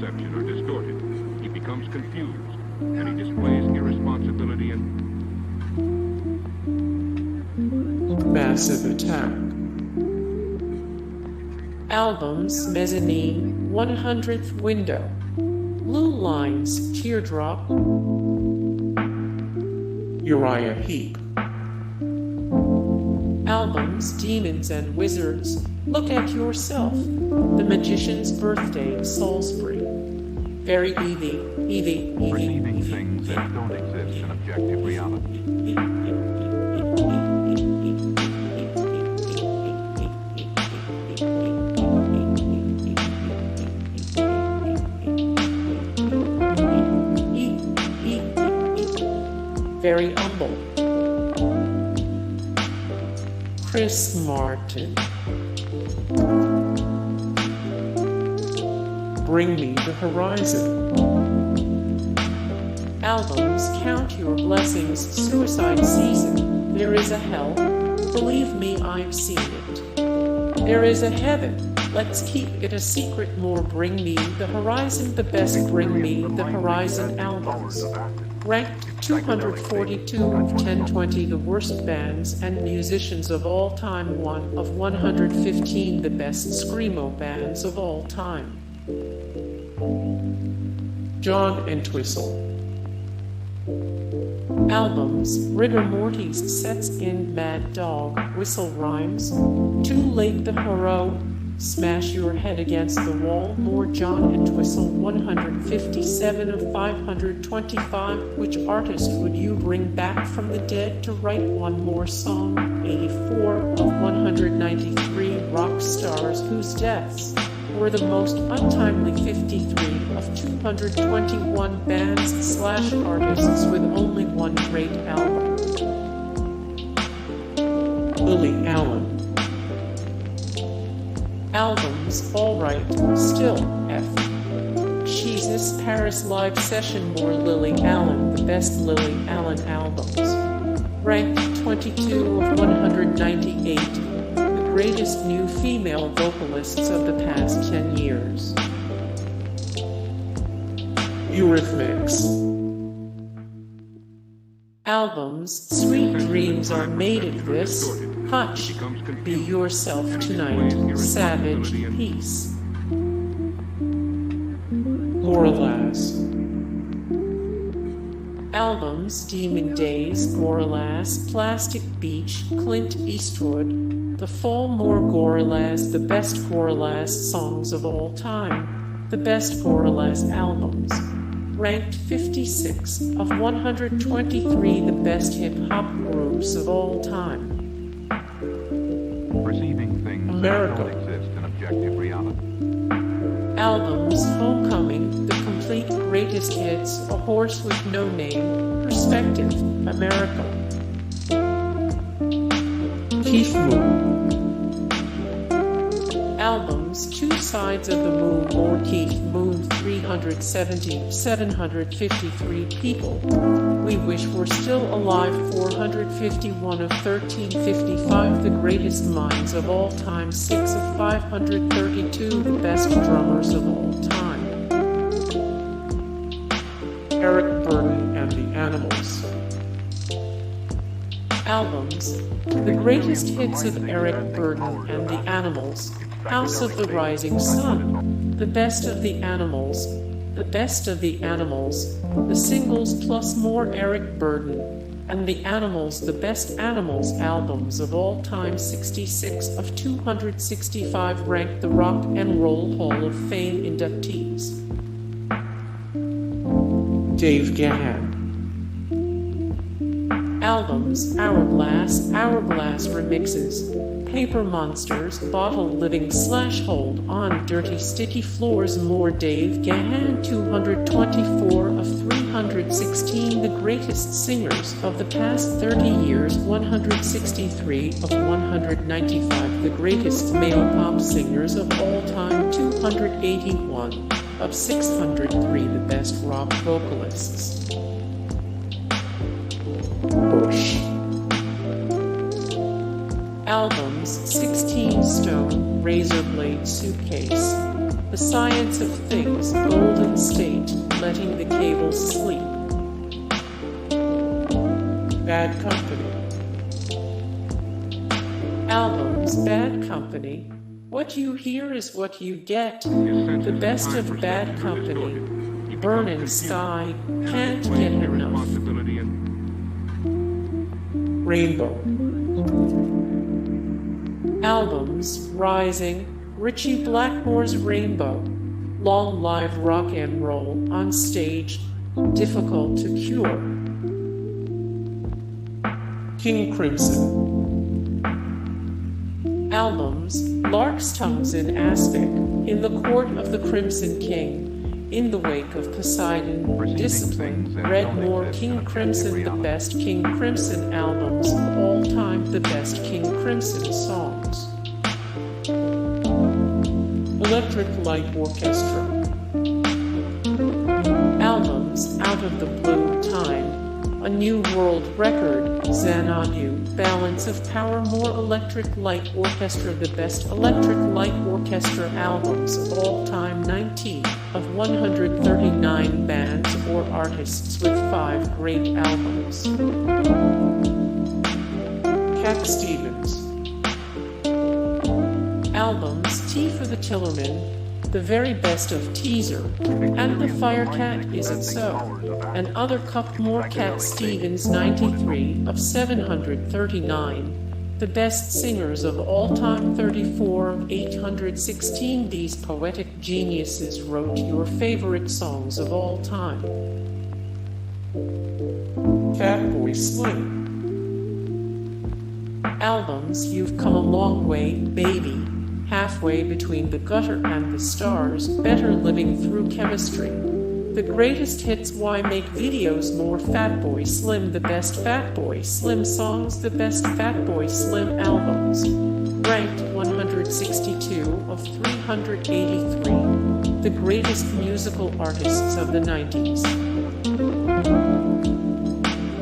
perception are distorted. He becomes confused, and he displays irresponsibility and Massive Attack. Albums: Mezzanine, 100th Window, Blue Lines, Teardrop, Uriah Heep. Albums: Demons and Wizards, Look at Yourself, The Magician's Birthday, Salisbury. Very easy. perceiving things that don't exist in objective reality. Very humble. Chris Martin. Bring Me the Horizon. Albums: Count Your Blessings, Suicide Season, There Is a Hell, Believe Me, I've Seen It. There Is a Heaven, Let's Keep It a Secret, More. Bring Me the Horizon, the best Bring Me the Horizon albums. Ranked 242 of 1020 the worst bands and musicians of all time, 1 of 115 the best screamo bands of all time. John Entwistle. Albums: Rigor Mortis Sets in, Mad Dog, Whistle Rhymes, Too Late the Hero, Smash Your Head Against the Wall, More. John Entwistle, 157 of 525. Which artist would you bring back from the dead to write one more song? 84 of 193 rock stars whose deaths were the most untimely. 53 of 221 bands/artists with only one great album. Lily Allen. Albums: All Right, Still, F. Jesus, Paris Live Session, More. Lily Allen, the best Lily Allen albums. Ranked 22 of 198. The greatest new female vocalists of the past 10 years. Eurythmics. Albums: Sweet Dreams Are Made of This, Hush, Be Yourself Tonight, Savage, Peace. Gorillaz. Albums: Demon Days, Gorillaz, Plastic Beach, Clint Eastwood, The Fall, More. Gorillaz, the best Gorillaz songs of all time, the best Gorillaz albums. Ranked 56 of 123 the best hip-hop groups of all time. Perceiving things America. that don't exist in objective reality. Albums: Homecoming, The Complete Greatest Hits, A Horse with No Name, Perspective, America. Keith Moon. Albums: Two Sides of the Moon, More. Keith Moon, 370, 753 people. We Wish We're Still Alive, 451 of 1355 the greatest minds of all time, 6 of 532 the best drummers of all time. Eric Burdon and the Animals. Albums: The Greatest Hits of Eric Burdon and the Animals, House of the Rising Sun, The Best of the Animals, The Best of the Animals, the singles plus more. Eric Burdon and the Animals, the best Animals albums of all time, 66 of 265 ranked the Rock and Roll Hall of Fame inductees. Dave Gahan. Albums: Hourglass, Hourglass Remixes, Paper Monsters, Bottle Living / Hold On, Dirty Sticky Floors, More. Dave Gahan, 224 of 316 the greatest singers of the past 30 years, 163 of 195 the greatest male pop singers of all time, 281 of 603 the best rock vocalists. Bush. Albums: 16 Stone, Razorblade Suitcase, The Science of Things, Golden State, Letting the Cables Sleep. Bad Company. Albums, Bad Company. What you hear is what you get. The best of Bad Company. Burning Sky, Can't Get Enough. Rainbow. Albums, Rising, Ritchie Blackmore's Rainbow, Long Live Rock and Roll, On Stage, Difficult to Cure. King Crimson. Albums, Lark's Tongues in Aspic, In the Court of the Crimson King, In the Wake of Poseidon, Discipline, Redmore, King Crimson, the best King Crimson albums of all time, the best King Crimson songs. Electric Light Orchestra. Albums, Out of the Blue, Time, A New World Record, Xanadu, Balance of Power, More. Electric Light Orchestra, the best Electric Light Orchestra albums of all time, 19 of 139 bands or artists with 5 great albums. Cat Stevens. Albums, Tea for the Tillerman, The Very Best of Teaser, and The Firecat Isn't So, and Other Cup. More. Cat Stevens, 93 of 739. The best singers of all time, 34 of 816. These poetic geniuses wrote your favorite songs of all time. Fatboy Slim. Albums, You've Come a Long Way, Baby, Halfway Between the Gutter and the Stars, Better Living Through Chemistry. The Greatest Hits, Why Make Videos More. Fatboy Slim, the best Fatboy Slim songs, the best Fatboy Slim albums. Ranked 162 of 383. The greatest musical artists of the 90s.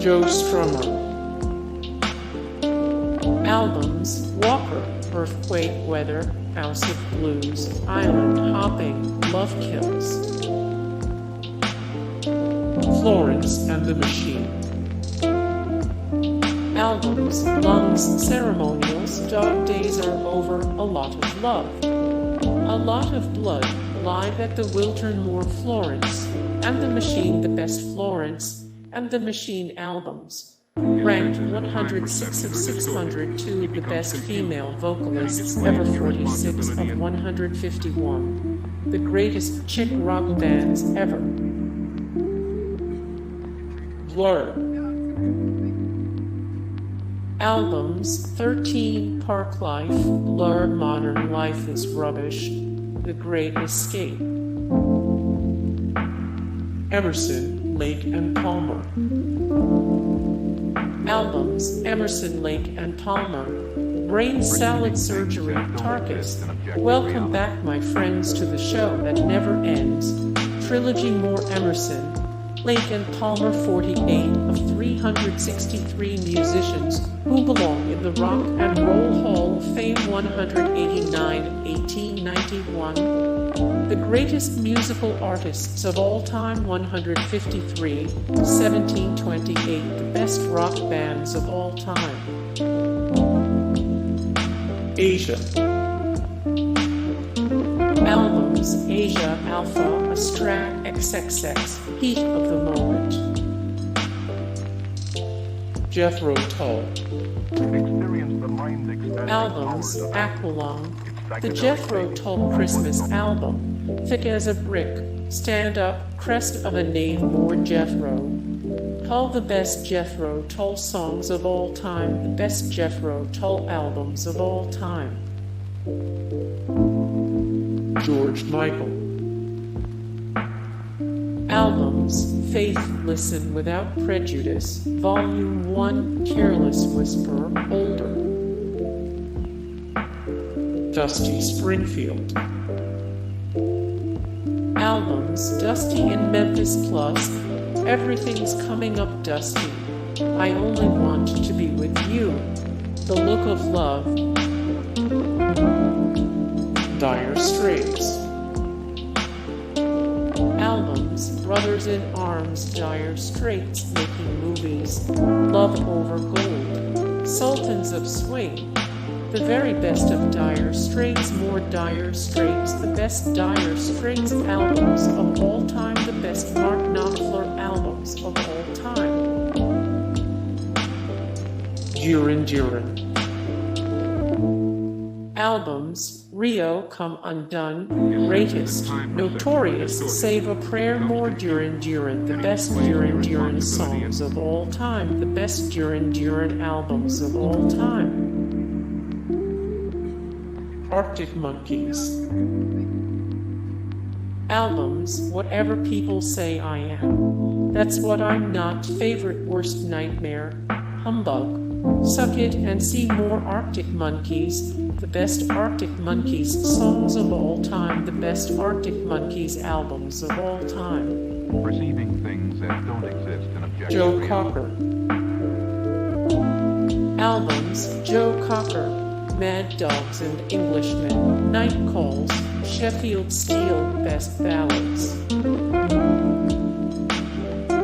Joe Strummer. Albums, Walker, Earthquake Weather, House of Blues, Island Hopping, Love Kills. Florence and the Machine. Albums, Lungs, Ceremonials, Dog Days Are Over, A Lot of Love. A Lot of Blood, Live at the Wiltern Moor. Florence and the Machine, the best Florence and the Machine albums. Ranked 106 of 602, the best female vocalists ever, 46 of 151. The greatest chick rock bands ever. Blur. Albums, 13 Park Life, Blur, Modern Life is Rubbish, The Great Escape. Emerson, Lake and Palmer. Albums, Emerson, Lake and Palmer, Brain Salad Surgery, Tarkus, Welcome Back My Friends to the Show That Never Ends, Trilogy. More. Emerson, Lake and Palmer, 48 of 363 musicians who belong in the Rock and Roll Hall of Fame, 189, 1891. The greatest musical artists of all time, 153, 1728. The best rock bands of all time. Asia. Albums, Asia, Alpha, Astra, XXX, Heat of the Moment. Jethro Tull. Albums, Aqualung, the Jethro Tull Christmas album, Thick as a Brick, Stand Up, Crest of a Knave. More. Jethro Tull, the best Jethro Tull songs of all time, the best Jethro Tull albums of all time. George Michael. Albums, Faith, Listen Without Prejudice, Volume 1, Careless Whisper, Older. Dusty Springfield. Albums, Dusty in Memphis Plus, Everything's Coming Up Dusty, I Only Want to Be With You, The Look of Love. Dire Straits. Albums: Brothers in Arms, Dire Straits, Making Movies, Love Over Gold, Sultans of Swing, the very best of Dire Straits, more Dire Straits, the best Dire Straits albums of all time, the best Mark Knopfler albums of all time. Duran Duran. Albums: Rio, Come Undone, Greatest, Notorious, Save a Prayer, more Duran Duran, the best Duran Duran songs of all time, the best Duran Duran albums of all time. Arctic Monkeys. Albums: Whatever People Say I Am, That's What I'm Not, Favorite, Worst, Nightmare, Humbug, Suck It and See More. Arctic Monkeys, the best Arctic Monkeys songs of all time, the best Arctic Monkeys albums of all time. Perceiving things that don't exist in objective Joe reality. Cocker. Albums: Joe Cocker, Mad Dogs and Englishmen, Night Calls, Sheffield Steel, Best Ballads.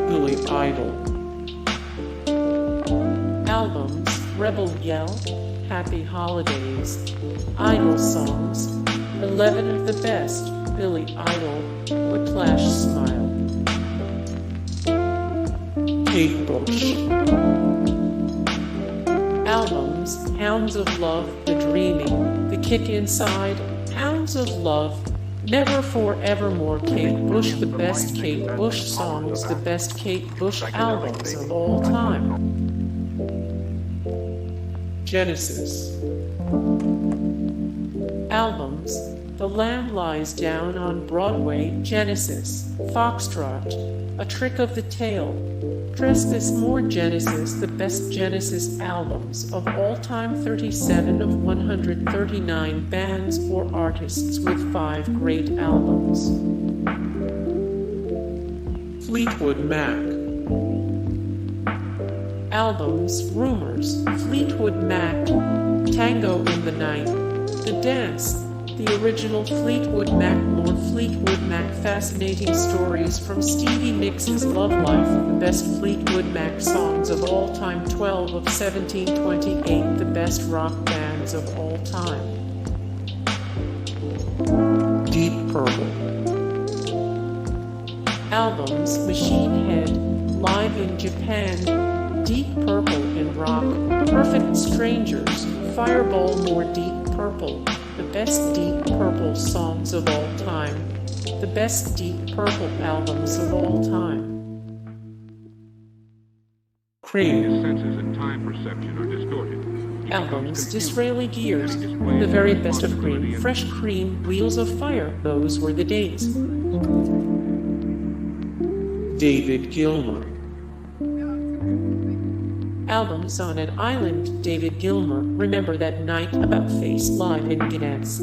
Billy Idol. Albums: Rebel Yell, Happy Holidays, Idol Songs, 11 of the Best, Billy Idol, Whiplash Smile. Kate Bush. Albums: Hounds of Love, The Dreaming, The Kick Inside, Hounds of Love, Never Forevermore. Kate Bush, the best Kate Bush songs, the best Kate Bush albums of all time. Genesis. Albums: The Lamb Lies Down on Broadway, Genesis, Foxtrot, A Trick of the Tail, Trespass, more Genesis, the best Genesis albums of all time, 37 of 139 bands or artists with 5 great albums. Fleetwood Mac. Albums: Rumors, Fleetwood Mac, Tango in the Night, The Dance, the original Fleetwood Mac, more Fleetwood Mac, fascinating stories from Stevie Nicks' love life, the best Fleetwood Mac songs of all time, 12 of 1728, the best rock bands of all time. Deep Purple. Albums: Machine Head, Live in Japan, Deep Purple in rock, Perfect Strangers, Fireball, more Deep Purple, the best Deep Purple songs of all time, the best Deep Purple albums of all time. Cream. His senses and time perception are distorted. He Albums: becomes Disraeli confused, Gears, and he displays the very no best of possibility Cream, of- Fresh Cream, Wheels of Fire, those were the days. David Gilmour. Albums: On an Island, David Gilmour, Remember That Night, About Face, Live in Gdansk.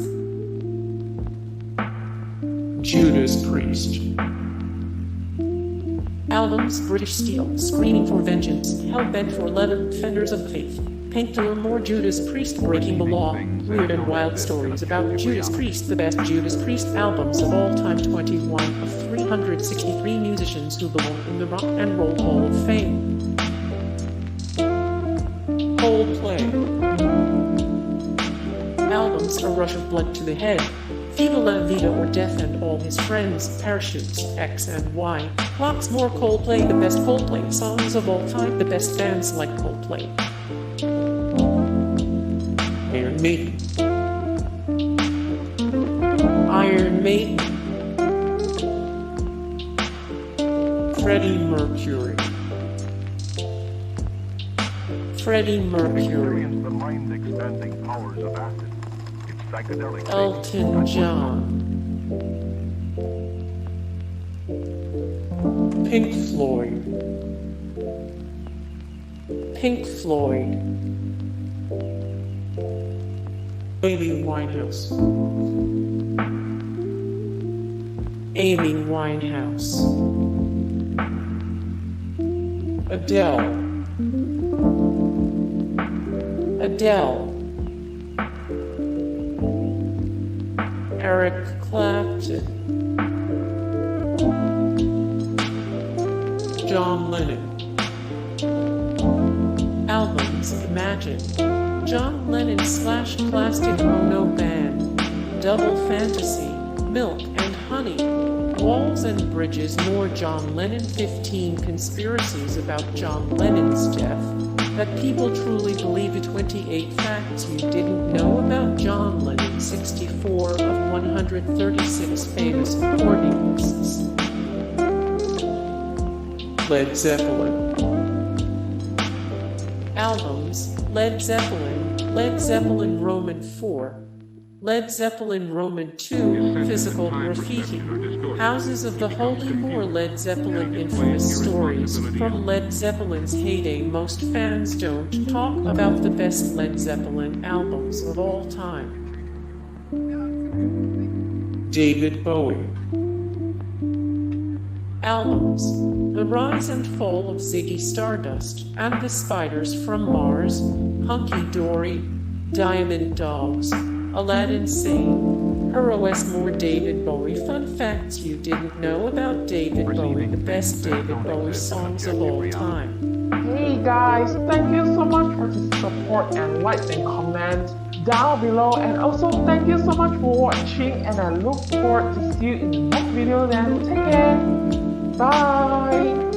Judas Priest. Albums: British Steel, Screaming for Vengeance, Hellbent for Leather, Defenders of the Faith, Painkiller, more Judas Priest, Breaking the Law, Weird and Wild Stories about Judas Priest, the best Judas Priest albums of all time, 21 of 363 musicians who belong in the Rock and Roll Hall of Fame. Coldplay. Albums: A Rush of Blood to the Head, Viva La Vida or Death and All His Friends, Parachutes, X and Y, Clocks, more Coldplay, the best Coldplay songs of all time, the best bands like Coldplay. Iron Maiden. Iron Maiden. Freddie Mercury. Freddie Mercury. Experience the mind-expanding powers of acid. Its psychedelic Elton John. Pink Floyd. Pink Floyd. Amy Winehouse. Amy Winehouse. Adele. Adele. Eric Clapton. John Lennon. Albums: Imagine, John Lennon / Plastic Ono Band, Double Fantasy, Milk and Honey, Walls and Bridges, More John Lennon. 15 conspiracies about John Lennon's death that people truly believe. 28 facts you didn't know about John Lennon. 64 of 136 famous recording lists. Led Zeppelin. Albums: Led Zeppelin Roman 4, Led Zeppelin Roman 2, Physical Graffiti, Houses of the Holy, more Led Zeppelin. Infamous stories from Led Zeppelin's heyday. Most fans don't talk about the best Led Zeppelin albums of all time. David Bowie. Albums: The Rise and Fall of Ziggy Stardust and the Spiders from Mars, Hunky Dory, Diamond Dogs, Aladdin Sane, Heroes. More David Bowie. Fun facts you didn't know about David Bowie. The best David Bowie songs of all time. Hey guys, thank you so much for the support and like and comment down below, and also thank you so much for watching, and I look forward to see you in the next video. Then take care. Bye.